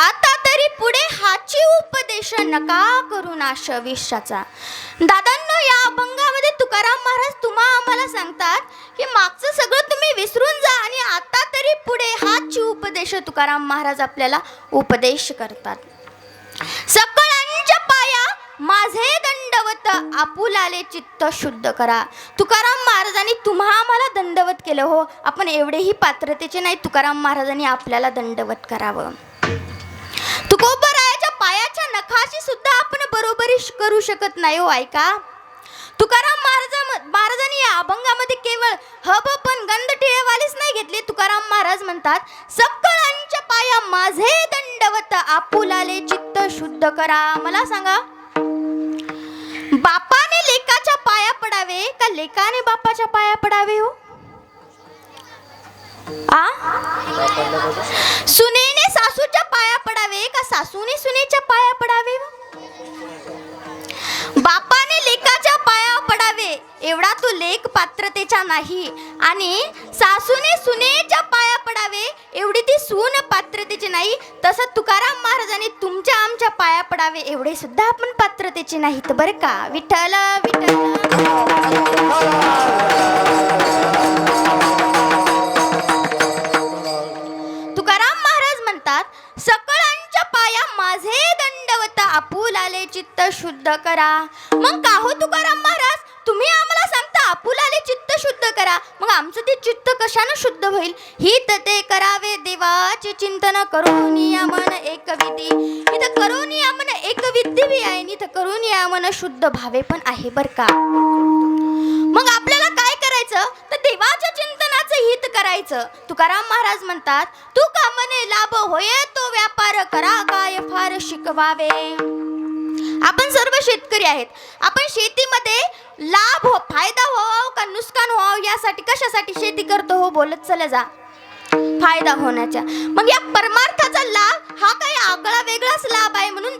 आता तरी पुढे हाची उपदेश नका करू नाश विश्वाचा. दादांनो, या अभंगामध्ये तुकाराम महाराज तुम्हा आम्हाला सांगतात की मागचं सगळं तुम्ही विसरून जा आणि आता तरी पुढे हाची उपदेश तुकाराम महाराज आपल्याला उपदेश करतात. सकळांच्या पाया माझे दंडवत आपुलाले चित्त शुद्ध करा. तुकाराम महाराजांनी तुम्हा आम्हाला दंडवत केलं हो. आपण एवढेही पात्रतेचे नाही तुकाराम महाराजांनी आपल्याला दंडवत करावं. तुकोबरायाच्या पायाच्या नखाशी सुद्धा आपण बरोबरी करू शकत नाही हो. ऐका, तुकाराम महाराजांनी या अभंगामध्ये केवळ हब पण गंध टिळवालीच नाही घेतले. तुकाराम महाराज म्हणतात, सकळांच्या पाया माझे दंडवत आपुलाले चित्त शुद्ध करा. मला सांगा, बापाने लेकाच्या पाया पडावे का लेकाने बापाच्या पाया पडावे हो? सुनेने सासूच्या पाया पडावे का सासूने सुनेच्या पाया पडावे? बापाने लेकाच्या पाया पडावे एवढा तो लेक पात्रतेचा नाही आणि सासूने सुनेच्या पाया पडावे एवढी ती सून पात्रतेची नाही. तसं तुकाराम महाराजांनी तुमच्या आमच्या पाया पडावे एवढे सुद्धा आपण पात्रतेचे नाहीत बरं का. विठ्ठल विठ्ठल. तुकाराम महाराज म्हणतात, सकळांच्या पाया माझे दंडवत आपुलाले चित्त शुद्ध करा. मग का हो तुकाराम महाराज, तुम्ही आम्हाला सांगता आपुलाले चित्त शुद्ध करा, मग आमचं ते चित्त कशानं शुद्ध होईल? हित ते करावे देवाचे चिंतन करून या मन एक विधी. इथं करून या मन एक विधी बी आहे, इथं करून या मन शुद्ध भावे पण आहे बर का. मग आपल्याला काय करायचं तर देवाच्या चिंतनाचं हित करायचं. तुकाराम महाराज म्हणतात, तू का म्हणे लाभ होय तो व्यापार करा काय फार शिकवावे. आपण सर्व शेतकरी आहेत. आपण शेतीमध्ये लाभ हो फायदा व्हावा का नुकसान व्हावं यासाठी कशासाठी शेती करतो हो? बोलत चला जा. फायदा होण्याचा. मग या परमार्थाचा लाभ हा काही आगळा वेगळाच लाभ आहे. म्हणून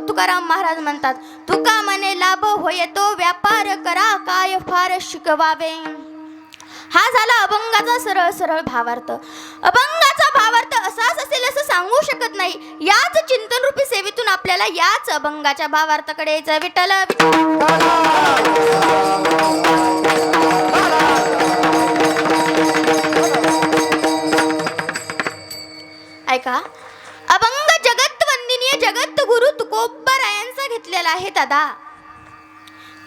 तुकाराम महाराज म्हणतात, तुका म्हणे लाभ होय तो व्यापार करा काय फार शिकवावे. हा झाला अभंगाचा सरळ सरळ भावार्थ. अभंगाचा भावार्थ असाच असेल असं सांगू शकत नाही. याच चिंतन रूपी सेवेतून आपल्याला याच अभंगाच्या भावार्थाकडे यायचं. विठ्ठल ऐका, अभंग जगत वंदनीय जगत गुरु तुकोबरायांचा घेतलेला आहे दादा.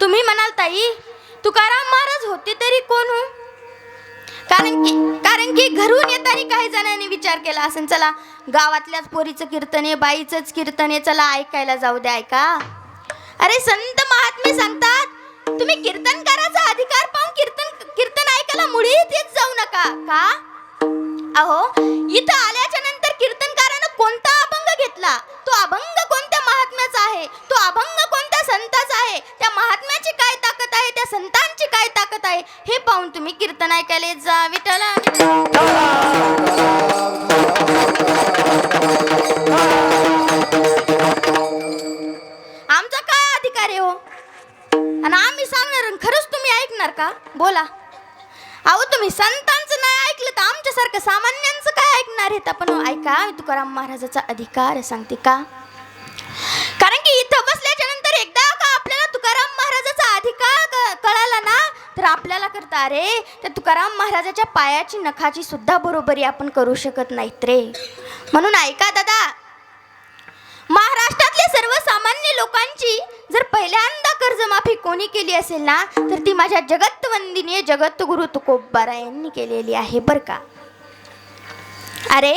तुम्ही म्हणाल ताई तुकाराम महाराज होते तरी कोण हो? कारण की घरून येताना काही जणांनी विचार केला असेल, चला गावातल्याच पोरीचं कीर्तन आहे, बाईचंच कीर्तन आहे, चला ऐकायला जाऊ द्या. ऐका, अरे संत महात्मे सांगतात तुम्ही कीर्तनकाराचा अधिकार पाहून कीर्तन ऐकायला मुळीच येत जाऊ नका. का? अहो, इथं आल्याच्या नंतर कीर्तनकारानं कोणता अभंग घेतला, तो अभंग कोणत्या महात्म्याचा आहे, तो अभंग कोणत्या संताचा आहे, त्या महात्म्याची काय ताकद आहे, त्या संतांची काय ताकद आहे हे पाहून तुम्ही कीर्तन ऐकायला जा. विठ्ठल आमचा काय अधिकार आहे हो? आणि आम्ही सांगणार खरंच तुम्ही ऐकणार का? बोला. अहो, तुम्ही संतांचं नाही ऐकलं तर आमच्यासारखं सामान्यांचं काय ऐकणार आहेत आपण? ऐका, मी तुकाराम महाराजाचा अधिकार सांगते का? कारण की इथं बसल्याच्या नंतर एकदा का आपल्याला तुकाराम महाराजाचा अधिकार कळाला ना तर आपल्याला करता अरे त्या तुकाराम महाराजाच्या पायाची नखाची सुद्धा बरोबरी आपण करू शकत नाहीत रे. म्हणून ऐका दादा, महाराष्ट्रातल्या सर्वसामान्य लोकांची जर पहिल्यांदा कर्जमाफी कोणी केली असेल ना तर ती माझ्या जगतवंदिनीय जगतगुरु तुकोबरायांनी केलेली आहे बर का. अरे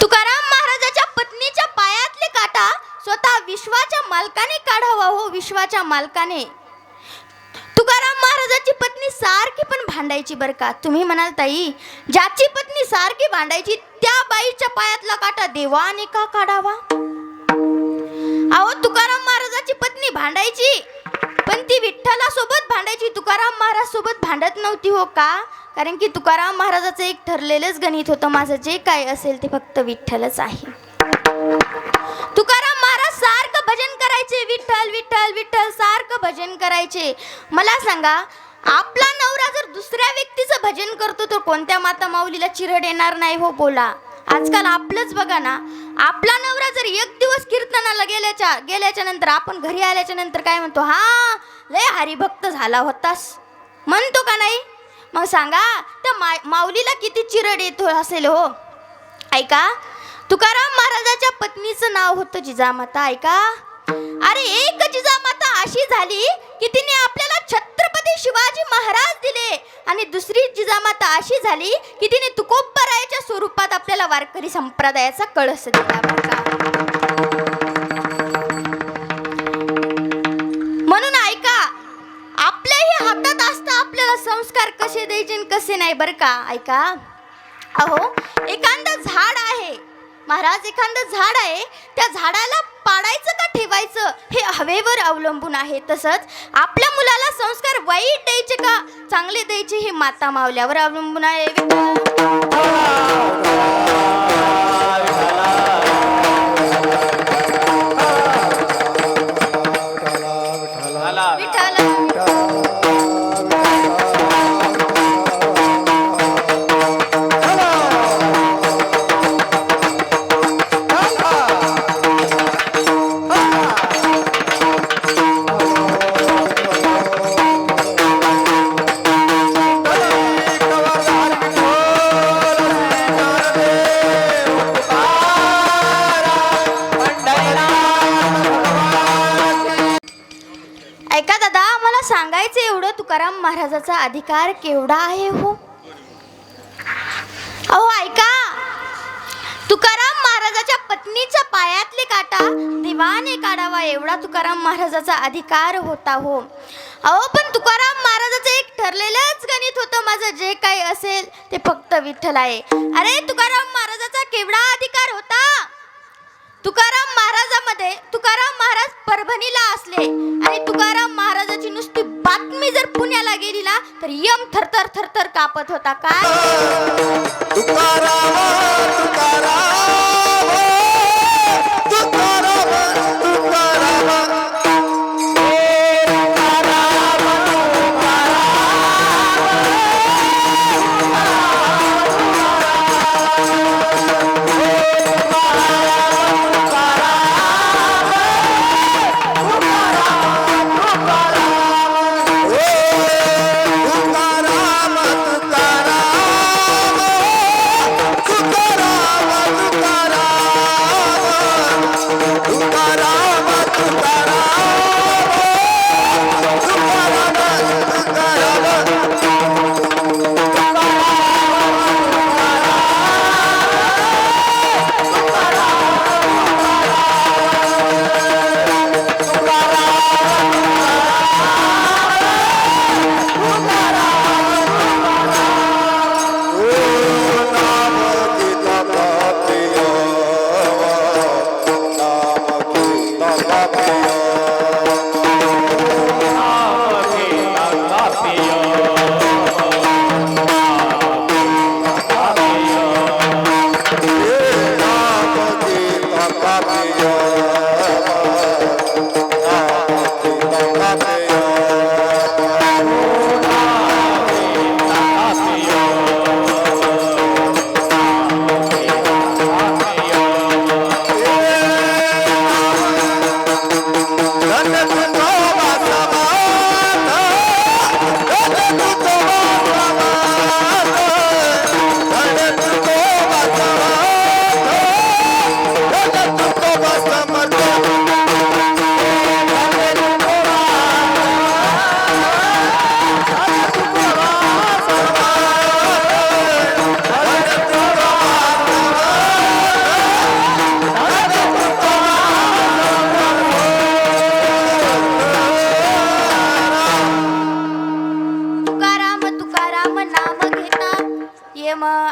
तुकाराम महाराजाच्या पत्नीच्या पायातले काटा स्वतः विश्वाच्या मालकाने काढावा हो. विश्वाच्या मालकाने. तुकाराम महाराजाची पत्नी सारखी पण भांडायची बर का. तुम्ही म्हणाल ताई ज्याची पत्नी सारखी भांडायची त्या बाईच्या पायातला काटा देवाने का काढावा? अहो, तुकाराम महाराजाची पत्नी भांडायची पण ती विठ्ठलासोबत भांडायची, तुकाराम महाराज सोबत भांडत नव्हती हो. का? कारण की तुकाराम महाराजाचं एक ठरलेलंच गणित होतं, माझं जे काय असेल ते फक्त विठ्ठलच आहे. तुकाराम महाराज सारखं भजन करायचे, विठ्ठल विठ्ठल विठ्ठल सारखं भजन करायचे. मला सांगा, आपला नवरा जर दुसऱ्या व्यक्तीचं भजन करतो तर कोणत्या माता माऊलीला चिरड येणार नाही हो? बोला. आजकाल आपलंच बघा ना, आपला नवरा जर एक दिवस कीर्तनाला गेल्याच्या नंतर आपण घरी आल्याच्या नंतर काय म्हणतो, हा लय हरिभक्त झाला होतास, म्हणतो का नाही? मग सांगा त्या माऊलीला किती चिरड येत असेल हो. ऐका, तुकाराम महाराजाच्या पत्नीचं नाव होतं जिजामाता. ऐका, अरे एक जिजामाता अशी झाली की तिने आपल्याला छत्रपती शिवाजी महाराज दिले, आणि दुसरी जिजामाता अशी झाली की तिने तुकोबरायाच्या स्वरूपात आपल्याला वारकरी संप्रदायाचा कळस दिला. म्हणून ऐका, आपल्याही हातात असतं आपल्याला संस्कार कसे द्यायचे आणि कसे नाही बरं का. ऐका, अहो एखादं झाड आहे महाराज, एखादं झाड आहे, त्या झाडाला पाडायचं का ठेवायचं हे हवेवर अवलंबून आहे. तसंच आपल्या मुलाला संस्कार वाईट द्यायचे का चांगले द्यायचे हे माता मावल्यावर अवलंबून आहे. सांगायचं एवढं, तुकाराम महाराजाचा अधिकार केवढा आहे हो. अहो ऐका, तुकाराम महाराजाच्या पत्नीच्या पायातले काटा देवाने काढावा एवढा तुकाराम महाराजाचा अधिकार होता हो. अहो पण तुकाराम महाराजाचं एक ठरलेलंच गणित होतं, माझं जे काही असेल ते फक्त विठ्ठल आहे. अरे तुकाराम महाराजाचा केवढा अधिकार होता. तुकाराम महाराज परभणीला असले आणि तुकाराम महाराजाची नुसती बातमी जर पुण्याला गेली ना तर यम थरथर थरथर कापत होता. काय तुकाराम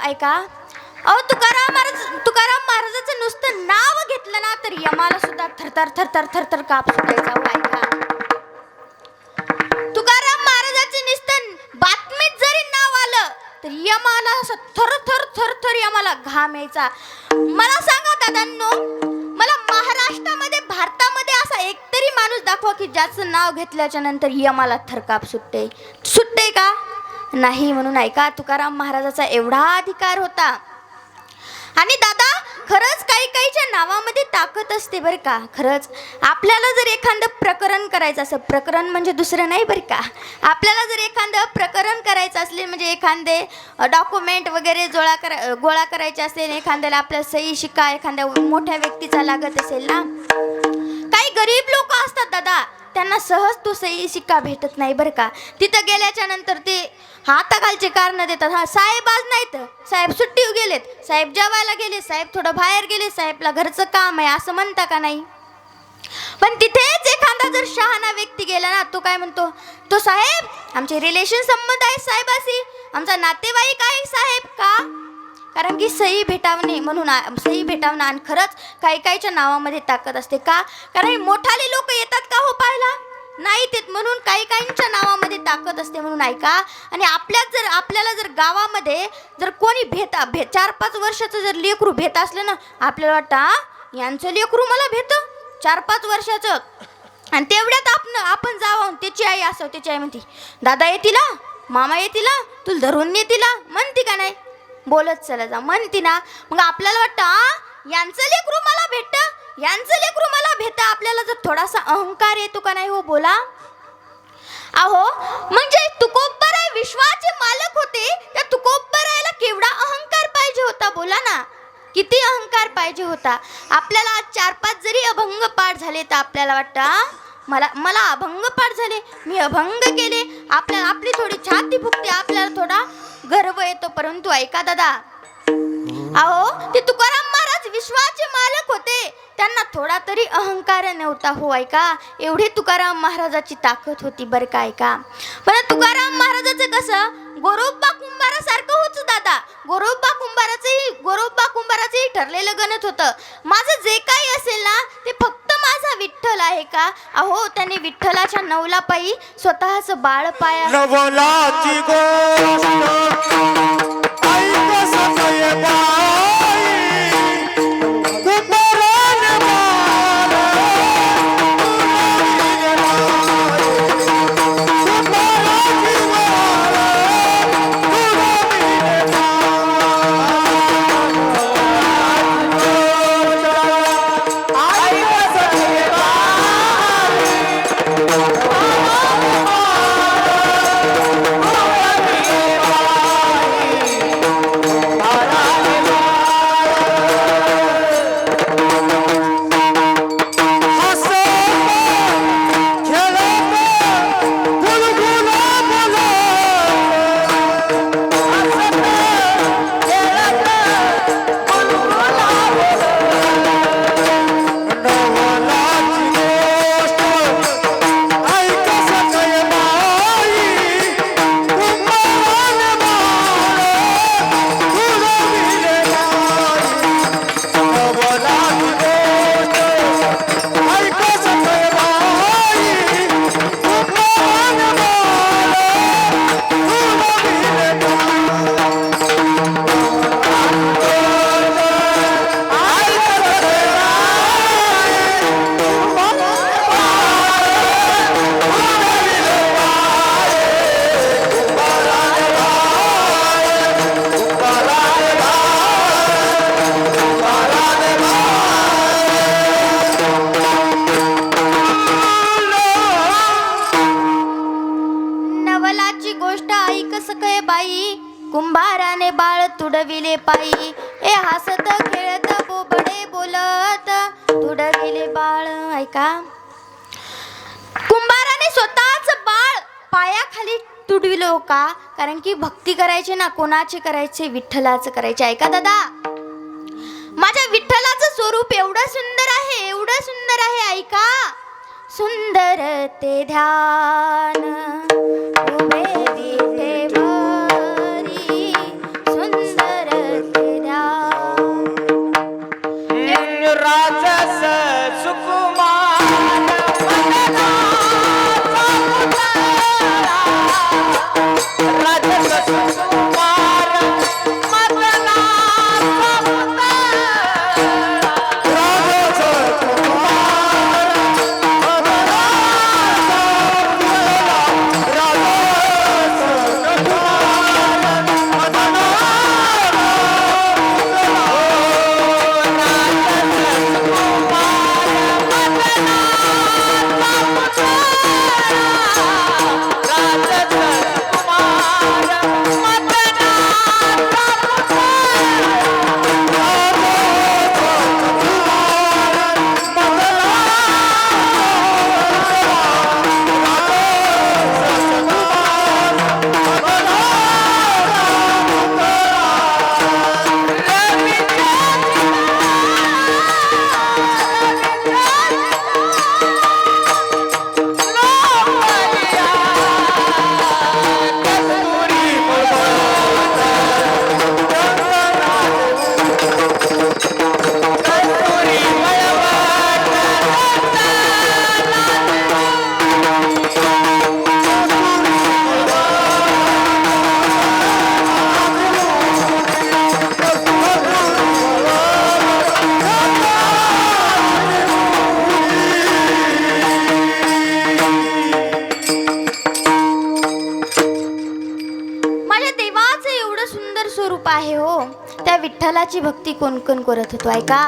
ऐका, अहो तुकाराम महाराजाचं नुसतं नाव घेतलं ना तर यमाला सुद्धा थरथर थरथर थरथर काप सुटायचा. ऐका, तुकाराम महाराजाचं नुसतं बातमीत जरी नाव आलं तर यमाला असं थरथर थरथर यमाला घाम यायचा. मला सांगा दादांनो, मला महाराष्ट्रामध्ये भारतामध्ये असा एकतरी माणूस दाखवा की ज्याचं नाव घेतल्याच्या नंतर यमाला थरकाप सुटते का? नाही. म्हणून ऐका, तुकाराम महाराजाचा एवढा अधिकार होता. आणि दादा खरंच काही काहीच्या नावामध्ये ताकद असते बरं का. खरंच आपल्याला जर एखादं प्रकरण करायचं असं, प्रकरण म्हणजे दुसरं नाही बरं का, आपल्याला जर एखादं प्रकरण करायचं असले म्हणजे एखादे डॉक्युमेंट वगैरे गोळा करायचे असेल, एखाद्याला आपल्या सही शिक्का एखाद्या मोठ्या व्यक्तीचा लागत असेल ना, काही गरीब लोक असतात दादा, त्यांना सहज तो सही शिक्का भेटत नाही बरं का. तिथं गेल्याच्या नंतर ते हाताखालचे कारण देतात. हा साहेब आज नाहीत, साहेब सुट्टी गेलेत, साहेब जेवायला गेले, साहेब थोडं बाहेर गेले, साहेबला घरचं काम आहे असं म्हणता का नाही. पण तिथेच एखादा जर शहाणा व्यक्ती गेला ना, तो काय म्हणतो, तो साहेब आमचे रिलेशन संबंध आहे साहेबाशी, आमचा नातेवाईक आहे साहेब. का? कारण की सही भेटावणे म्हणून, सही भेटावणं. आणि खरंच काही काहीच्या नावामध्ये ताकद असते. का? कारण मोठाले लोक येतात का हो पाहायला, नाही येत, म्हणून काही काहींच्या नावामध्ये ताकद असते म्हणून. ऐका, आणि आपल्याला जर गावामध्ये जर कोणी 4-5 वर्षाचं जर लेकरू भेट असलं ना, आपल्याला वाटतं यांचं लेकरू मला भेटं 4-5 वर्षाचं. आणि तेवढ्यात आपण जावं, त्याची आई असं, त्याची आई म्हणते दादा येतील, मामा येतील, तुला धरून येतील, म्हणती का नाही, बोलत चला जा म्हणती ना. मग आपल्याला वाटतं यांचं लेकरू मला भेटतं, यांचं लेकरू मला भेटतं. आपल्याला जर थोडासा अहंकार येतो का नाही हो, बोला. अहो म्हणजे तुकोबराय विश्वाचे मालक होते, त्या तुकोबरायला केवढा अहंकार पाहिजे होता, बोला ना, किती अहंकार पाहिजे होता. आपल्याला आज 4-5 जरी अभंग पाठ झाले तर आपल्याला वाटतं मला अभंग पाठ झाले, मी अभंग केले, आपल्याला आपली थोडी छाती फुगते, आपल्याला थोडा गर्व येतो. परंतु ऐका दादा, अहो ते तुकाराम महाराज विश्वाचे मालक होते, त्यांना थोडा तरी अहंकार नव्हता हो. ऐका, एवढी तुकाराम महाराजाची ताकद होती बरं का. ऐका, पण तुकाराम महाराजाचं कसं गोरोबा कुंभारासारखं होतं दादा. गोरोबा कुंभाराचंही ठरलेलं गणत होतं, माझं जे काही असेल ना ते फक्त माझा विठ्ठल आहे का. अहो त्याने विठ्ठलाच्या नवला पायी स्वतःचं बाळ पाया, नवलाची गोष्ट ऐक सगळे बाई, तुकाराम कुंभाराने बाळ तुडविले पायी, ए हसत खेळत बोबडे बोलत तुडविले बाळ. ऐका, कुंभाराने स्वतःच बाळ पायाखाली तुडविलो का, कारण की भक्ती करायची ना, कोणाचे करायचे, विठ्ठलाचं करायचे. ऐका दादा, माझ्या विठ्ठलाचं स्वरूप एवढं सुंदर आहे, एवढं सुंदर आहे. ऐका, सुंदर ते ध्यान उभे दिठे भरी, सुंदर ते ध्यान राजस सुकुमार राजस सुकुमार मदना विठ्ठलाची भक्ती कोण कोण करत होतो ऐका.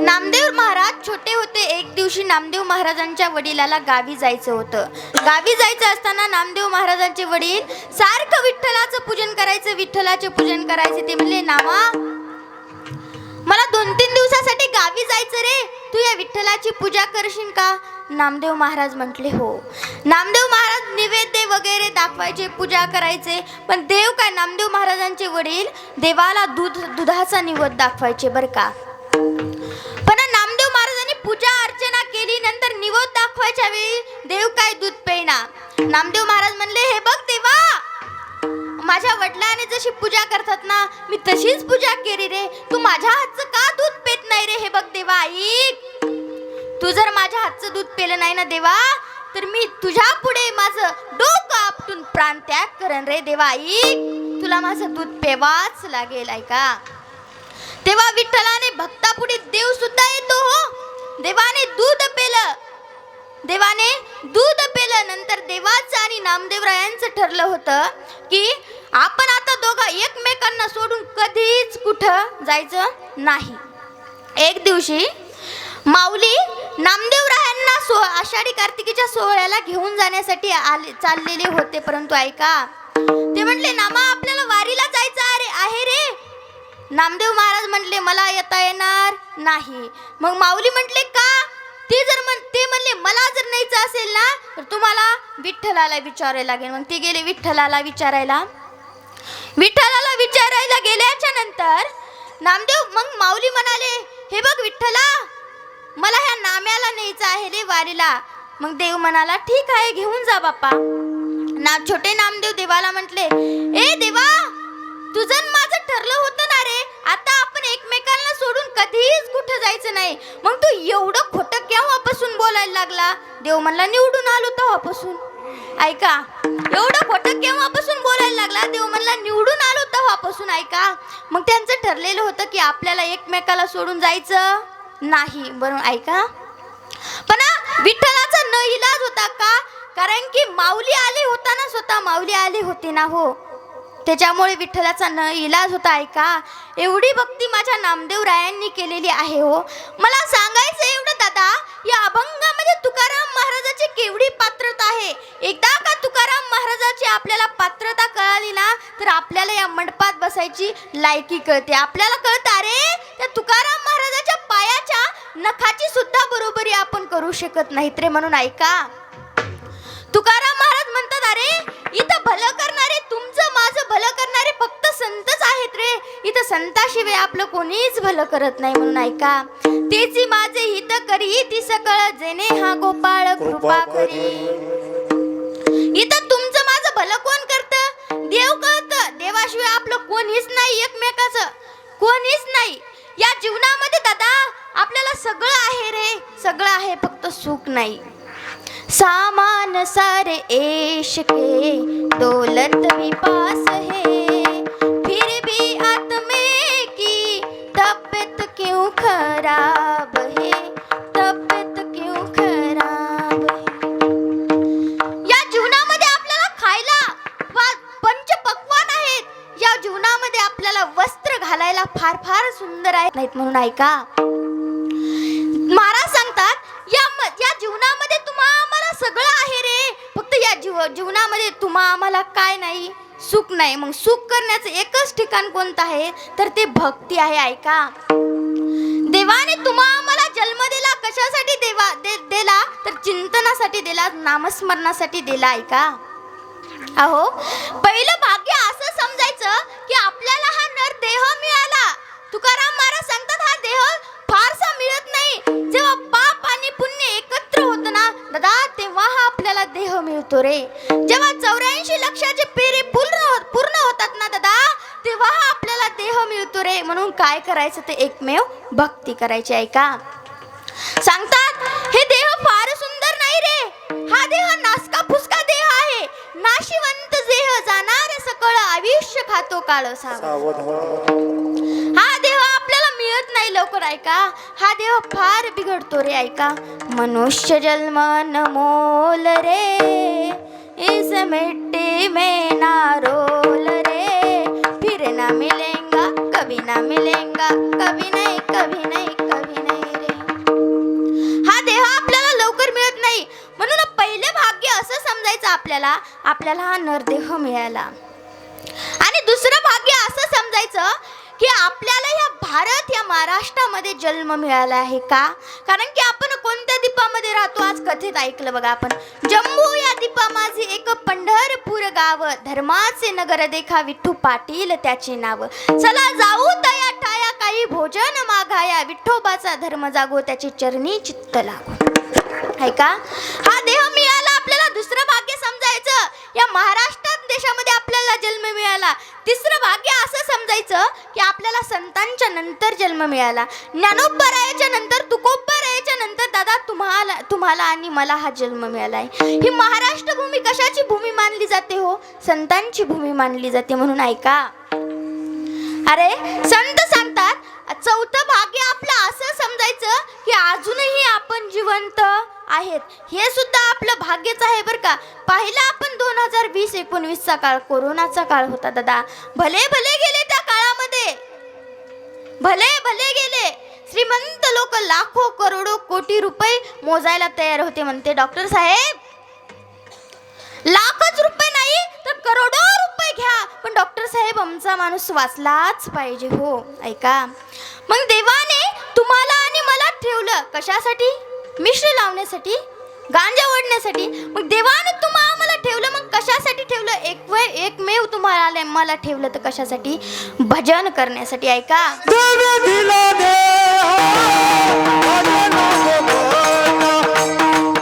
नामदेव महाराज छोटे होते. एक दिवशी नामदेव महाराजांच्या वडिलाला गावी जायचं होतं. गावी जायचं असताना नामदेव महाराजांचे वडील सारखं विठ्ठलाचं पूजन करायचं, विठ्ठलाचे पूजन करायचे. ते म्हणले, नामा मला 2-3 दिवसासाठी गावी जायचं रे, तू या विठ्ठलाची पूजा करशील का? नामदेव महाराज म्हटले हो. नामदेव महाराज निवेद्य वगैरे दाखवायचे, पूजा करायचे. पण देव काय, नामदेव महाराजांचे वडील देवाला दुधाचा निवेद दाखवायचे बरं का. पण नामदेव महाराजांनी पूजा अर्चना केली, नंतर निवेद दाखवायच्या वेळी देव काय दूध पेना. नामदेव महाराज म्हणले, हे बघ देवा, माझ्या वडिलांनी जशी पूजा करतात ना, मी तशीच पूजा केली रे, तू माझ्या हातचं का दूध पेत नाही रे? हे बघ देवा, ऐक, तू जर माझ्या हातचं दूध पेलं नाही ना देवा, तर मी तुझ्या पुढे माझं डोकं आपटून प्राणत्याग करेन रे देवा. ऐक, तुला माझं दूध पेवाच लागेल ऐका. तेव्हा विठ्ठलाने भक्तापुढे देव सुद्धा येतो हो. देवाने दूध पेलं, देवाने दूध पेलं. नंतर देवाचं आणि नामदेवरायांचं ठरलं होतं की आपण आता दोघं एकमेकांना सोडून कधीच कुठं जायचं नाही. एक दिवशी माऊली नामदेवरायांना आषाढी कार्तिकीच्या सोहळ्याला घेऊन जाण्यासाठी चाललेले होते. परंतु ऐका, ते म्हणले, नामा आपल्याला वारीला जायचं आहे रे. नामदेव महाराज म्हटले, मला येता येणार नाही. मग माऊली म्हटले, का? ते म्हणले, मला जर न्यायचं असेल ना, तर तुम्हाला विठ्ठलाला विचारायला लागेल. मग ते गेले विठ्ठलाला विचारायला. विठ्ठलाला विचारायला गेल्याच्या नंतर मग माऊली म्हणाले, हे बघ विठ्ठला, मला ह्या नाम्याला न्यायचं आहे रे वारीला. मग देव म्हणाला, ठीक आहे, घेऊन जा बाप्पा. छोटे नामदेव देवाला म्हटले, ए देवा, तुझं माझं ठरलं होतं ना रे, आता आपण एकमेकांना सोडून कधीच कुठं जायचं नाही. मग तू एवढं खोटं केव्हापासून बोलायला लागला? देव म्हणला, निवडून आलो तेव्हापासून. ऐका, एवढं खोटं केव्हापासून बोलायला लागला? देव म्हणला, निवडून आलो तेव्हापासून. ऐका, मग त्यांचं ठरलेलं होतं की आपल्याला एकमेकाला सोडून जायचं नाही. बरोबर ऐका. पण विठ्ठलाचा न इलाज होता का? कारण की माऊली आले होता ना, स्वतः माऊली आले होते ना हो, त्याच्यामुळे विठ्ठलाचा न इलाज होता. ऐका, एवढी भक्ती माझ्या नामदेवरायांनी केलेली आहे हो. मला सांगायचं एवढं दादा, या अभंगामध्ये तुकाराम महाराजाची केवढी पात्रता आहे. एकदा का तुकाराम महाराजाची आपल्याला पात्रता कळाली ना, तर आपल्याला या मंडपात बसायची लायकी कळते. आपल्याला कळतं, अरे त्या तुकाराम महाराजाच्या पायाच्या नखाची सुद्धा बरोबरी आपण करू शकत नाहीत रे. म्हणून ऐका, तुकाराम महाराज म्हणतात, अरे इथं भलं करणारे, तुमचं माझं भलं करणारे फक्त संतच आहेत रे, इथं संताशिवाय आपलं कोणीच भलं करत नाही. म्हणून ऐका, तेची माझे हित करी ती सकळ, जेने हा गोपाळ कृपा करी. इथं तुमचं माझं भलं कोण करतं? देव कळतं. देवाशिवाय आपलं कोणीच नाही, एकमेकाचं कोणीच नाही. या जीवनामध्ये दादा आपल्याला सगळं आहे रे, सगळं आहे, फक्त सुख नाही. सामान सारे एश के दौलत भी पास है, फिर भी आत्मे की तबीयत क्यों खराब है, तबीयत क्यों खराब है. या जीवनामध्ये आपल्याला खायला पंचपक्वान्न आहेत. या जीवनामध्ये आपल्याला वस्त्र घालायला फार फार सुंदर आहेत नाहीत. म्हणून ऐका, महाराज सांगतात, या जीवनामध्ये आम्हाला सगळं आहे रे, फक्त या जीवनामध्ये आम्हाला काय नाही, सुख नाही. मग सुख करण्याचं एकच ठिकाण कोणतं आहे, तर ते भक्ती आहे. ऐका, देवाने आम्हाला जन्म दिला, कशासाठी दिला, तर चिंतनासाठी दिला, नामस्मरणासाठी दिला. ऐका, अहो पहिलं भाग्य असं समजायचं की आपल्याला हा नर देह मिळाला. तुकाराम महाराज सांगतात, हा देह फारसा मिळत नाही. जेव्हा पाप आणि पुण्य एकत्र होतं ना दादा, तेव्हा हा आपल्याला देह मिळतो रे. जेव्हा 84 लक्षाचे पेरे पूर्ण होतात ना दादा, तेव्हा हा आपल्याला देह मिळतो रे. म्हणून काय करायचं, ते एकमेव भक्ती करायची. ऐका, सांगतात, हे देह फार सुंदर नाही रे, हा देह नासका फुसका देह आहे, नाशिवंत देह, जाणार सकळ आयुष्य खातो काळ सावध. हा देह आपल्याला मिळत नाही लवकर. ऐका, हा देह फार बिघडतो रे. ऐका, मनुष्य जन्म न मोल रे, इस मिट्टी में ना रोल रे, फिर ना मिलेगा कभी ना मिलेगा, कभी नाही, कभी नाही, कभी नाही रे. हा देह आपल्याला लवकर मिळत नाही, म्हणून पहिले भाग्य असं समजायचं आपल्याला हा नरदेह मिळाला. आणि दुसरं भाग्य असं समजायचं की आपल्याला या भारत या महाराष्ट्रामध्ये जन्म मिळाला आहे. का? कारण की आपण कोणत्या द्वीपामध्ये राहतो? आज कथेत ऐकलं बघा आपण. जम्मू या द्वीपा माझे एक पंढरपूर गाव, धर्माचे नगर देखा विठ्ठू पाटील त्याचे नाव. चला जाऊ तया ठाया काही भोजन मागाया, विठ्ठोबाचा धर्म जागो त्याची चरणी चित्त लागो. आहे का? हा देह मिळाला आपल्याला. दुसरं भाग्य समजायचं या महाराष्ट्र देशामध्ये आपल्याला जन्म मिळाला. तिसरं भाग्य असं समजायचं की आपल्याला संतांच्या नंतर जन्म मिळाला. ज्ञानोबरायाच्या नंतर, तुकोबरायाच्या नंतर दादा तुम्हाला आणि मला हा जन्म मिळालाय. ही महाराष्ट्र भूमी कशाची भूमी मानली जाते हो? संतांची भूमी मानली जाते. म्हणून ऐका, अरे संत सांगतात चौथं भाग्य आपलं असं समजायचं की अजूनही आपण जिवंत आहेत. हे सुद्धा आपलं भाग्यच आहे बरं का. पाहिलं आपण 2020-19चा काळ, कोरोनाचा काळ होता दादा. भले गेले त्या काळामध्ये, भले गेले. श्रीमंत लोक लाखो करोडो कोटी रुपये मोजायला तयार होते. म्हणते डॉक्टर साहेब लाखच रुपये नाही तर करोडो रुपये घ्या, पण डॉक्टर साहेब आमचा माणूस वाचलाच पाहिजे. हो ऐका, मग देवाने तुम्हाला आणि मला ठेवलं कशासाठी? मिश्र लावण्यासाठी, गांजा ओढण्यासाठी. मग देवाने तुम्हाला आम्हाला ठेवलं, मग कशासाठी ठेवलं? एकमेव तुम्हाला मला ठेवलं तर कशासाठी? भजन करण्यासाठी. ऐका, देव दिला देह, भजन गोमाता.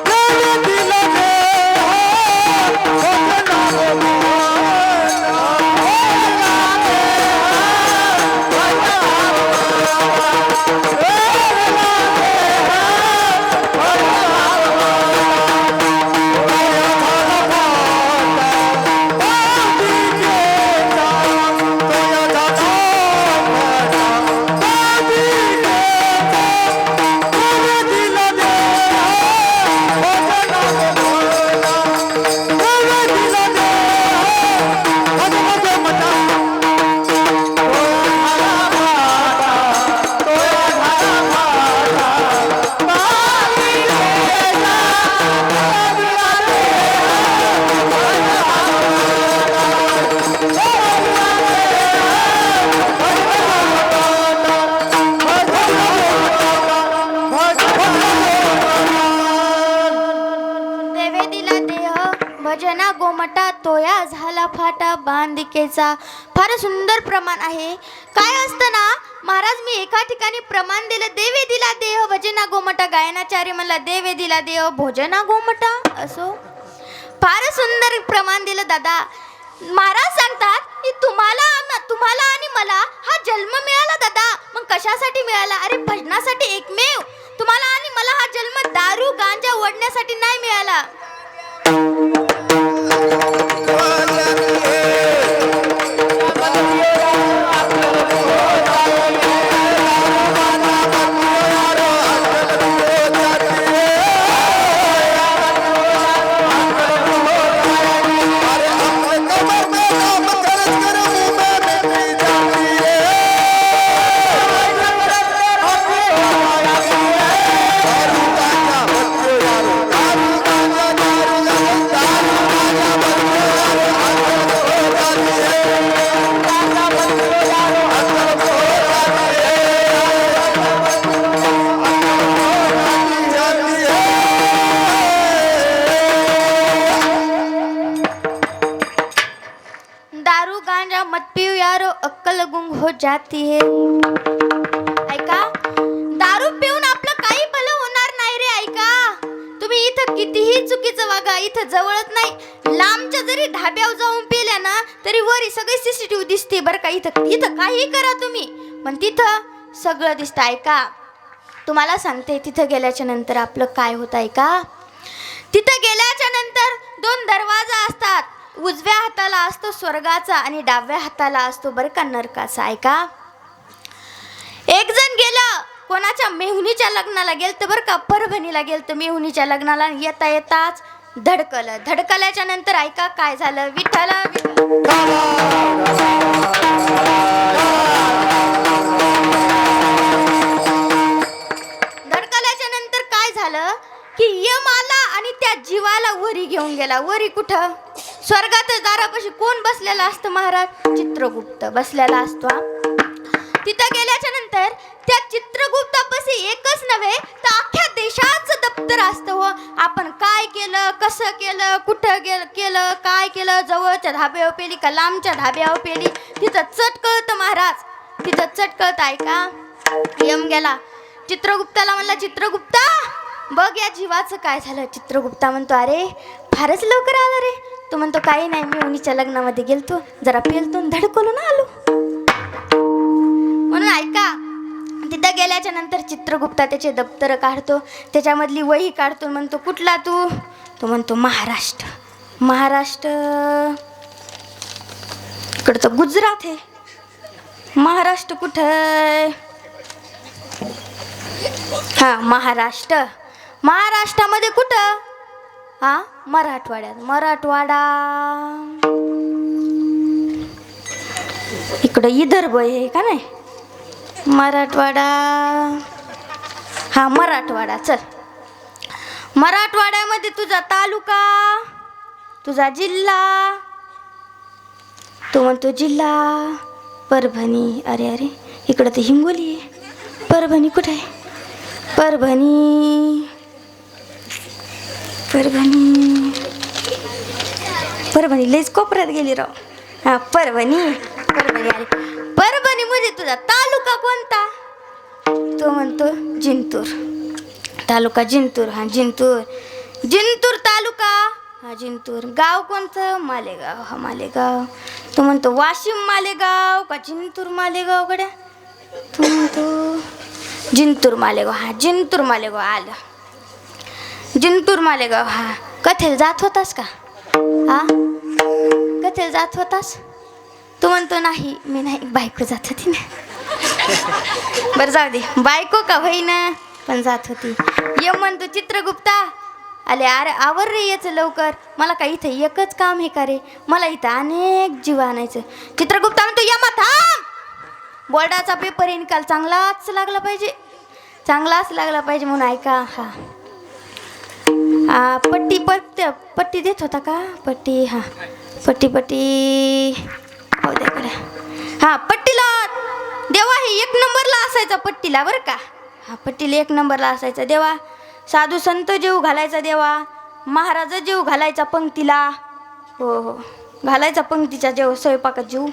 देव दिला देह, भजन भजना गोमटा तोया झाला फाटा बांधिकेचा. फार सुंदर प्रमाण आहे. काय असतं ना महाराज, मी एका ठिकाणी प्रमाण दिलं, देवे दिला देह भजना गोमटा. गायनाचार्य म्हणला देवे दिला देह भोजना गोमटा. असो फार सुंदर प्रमाण दिलं दादा. महाराज सांगतात की तुम्हाला आणि मला हा जन्म मिळाला दादा. मग कशासाठी मिळाला? अरे भजनासाठी. एकमेव तुम्हाला आणि मला हा जन्म दारू गांजा ओढण्यासाठी नाही मिळाला. अक्कल गुंग हो जाती है. ऐका, दारू पिऊन आपलं काही भलं होणार नाही रे. ऐका, तुम्ही इथं कितीही चुकीचं वागा, इथं जवळच नाही, लांबच्या जरी ढाब्यावर जाऊन पिल्या ना तरी वरी सगळी CCTV दिसते बरं का. इथं काही करा तुम्ही, पण तिथं सगळं दिसतं. ऐका, तुम्हाला सांगते तिथं गेल्याच्या नंतर आपलं काय होतं. ऐका, तिथं गेल्याच्या नंतर 2 दरवाजा असतात. उजव्या हाताला असतो स्वर्गाचा आणि डाव्या हाताला असतो बरं का नरकाचा. ऐका, एक जण गेला कोणाच्या मेहुणीच्या लग्नाला गेलतं बरं का, परभणीला गेलतं मेहुणीच्या लग्नाला. येता येताच धडकल्याच्या नंतर ऐका काय झालं. विठ्ठल आला वरी घेऊन गेला. वरी कुठं? स्वर्गातच दारापाशी कोण बसलेला असतं महाराज? चित्रगुप्त बसलेला असतो. तिथं गेल्याच्या नंतर त्या चित्रगुप्तापाशी एकच नव्हे तर अख्ख्या देशाचं दप्तर असतं. हो, आपण काय केलं, कसं केलं, कुठं केलं, काय केलं, जवळच्या धाब्यावर पेली का लांबच्या धाब्यावर पेली, तिथं चट कळतं महाराज. तिथं चट कळतं. ऐका, यम गेला चित्रगुप्ताला, म्हणला चित्रगुप्ता बघ या जीवाचं काय झालं. चित्रगुप्ता म्हणतो अरे फारच लवकर आला रे. तो म्हणतो काही नाही, मी उनीच्या लग्नामध्ये गेलतो, जरा पेलतो धडकलो ना आलो. म्हणून ऐका, तिथं गेल्याच्या नंतर चित्रगुप्ता त्याचे दप्तर काढतो, त्याच्यामधली वही काढतो. म्हणतो कुठला तू? तो म्हणतो महाराष्ट्र. महाराष्ट्र इकडचं गुजरात आहे. महाराष्ट्र कुठं? हा महाराष्ट्र. महाराष्ट्रामध्ये कुठं? हा मराठवाड्यात. मराठवाडा इकडं विदर्भ आहे का नाही? मराठवाडा. हा मराठवाडा. चल, मराठवाड्यामध्ये तुझा तालुका, तुझा जिल्हा. तो म्हणतो जिल्हा परभणी. अरे अरे इकडं तर हिंगोली आहे. परभणी कुठे आहे? परभणी. परभणी परभणी लईच कोपऱ्यात गेली राव. हा परभणी. परभणी आली. परभणीमध्ये तुझा तालुका कोणता? तो म्हणतो जिंतूर. तालुका जिंतूर. हा जिंतूर. जिंतूर तालुका. हा जिंतूर. गाव कोणतं? मालेगाव. हा मालेगाव. तो म्हणतो वाशिम मालेगाव का जिंतूर मालेगाव गड्या? तो म्हणतो जिंतूर मालेगाव. हा जिंतूर मालेगाव आलं. जिंतूर मालेगाव. हा कथेला जात होतास का? हा कथेला जात होतास? तो म्हणतो नाही, मी नाही, बायको जात होती ना. बरं जाऊ दे, बायको का होईना पण जात होती. ये म्हणतो चित्रगुप्ता अरे आवर रे याचं लवकर, मला काय इथं एकच काम आहे का रे, मला इथं अनेक जीव आणायचं. चित्रगुप्ता म्हणतो यमा थांब, बोर्डाचा पेपर निकाल चांगलाच लागला पाहिजे, चांगलाच लागला पाहिजे म्हणून. ऐका, हा पट्टी देत होता का? पट्टी. हा पट्टी हो द्याकडे. हा पट्टीला देवा हे 1 नंबरला असायचा पट्टीला बरं का. हा पट्टीला 1 नंबरला असायचा देवा. साधू संत जेव घालायचा देवा, महाराज जेव घालायचा पंक्तीला. हो हो घालायचा पंक्तीच्या जेव स्वयंपाकात जीव.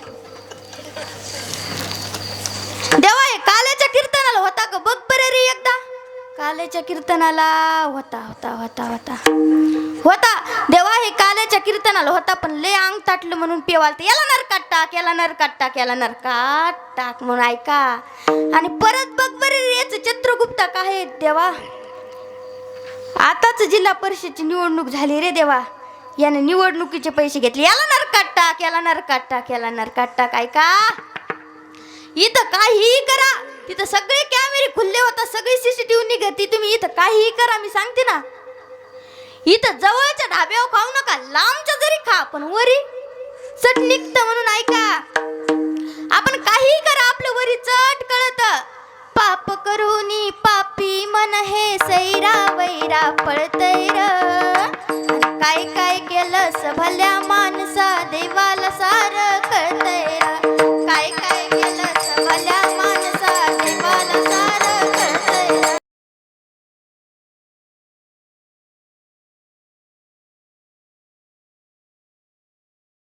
देवा हे काल्याच्या कीर्तनाला होता का बघ बरं रे एकदा. काल्याच्या कीर्तनाला होता होता होता होता होता देवा हे काल्याच्या कीर्तनाला होता, पण लय अंग ताटलं म्हणून पेवालते याला नरकात टाक, याला नरकात टाक, याला नरकात टाक म्हणून. ऐका आणि परत बघ बरे रे चित्रगुप्ता काय देवा. आताच जिल्हा परिषदची निवडणूक झाली रे देवा, याने निवडणुकीचे पैसे घेतले, याला नरकात टाक, याला नरकात टाक, याला नरकात टाक. ऐका इथं काहीही करा, तिथं सगळे कॅमेरे खुल्ले होतात, सगळी सीसीटीव्ही निघती, तुम्ही इथं काहीही करा, मी सांगते ना. इथं जवळच्या ढाब्यावर खाऊ नका, लांबच्या जरी खा, पण वरी चट निघतं म्हणून. ऐका आपण काहीही करा, आपलं वरी चट कळत. पाप करूनी पापी मन हे सैरा वैरा पळतय र, काय काय केलं भल्या माणसा देवाला सार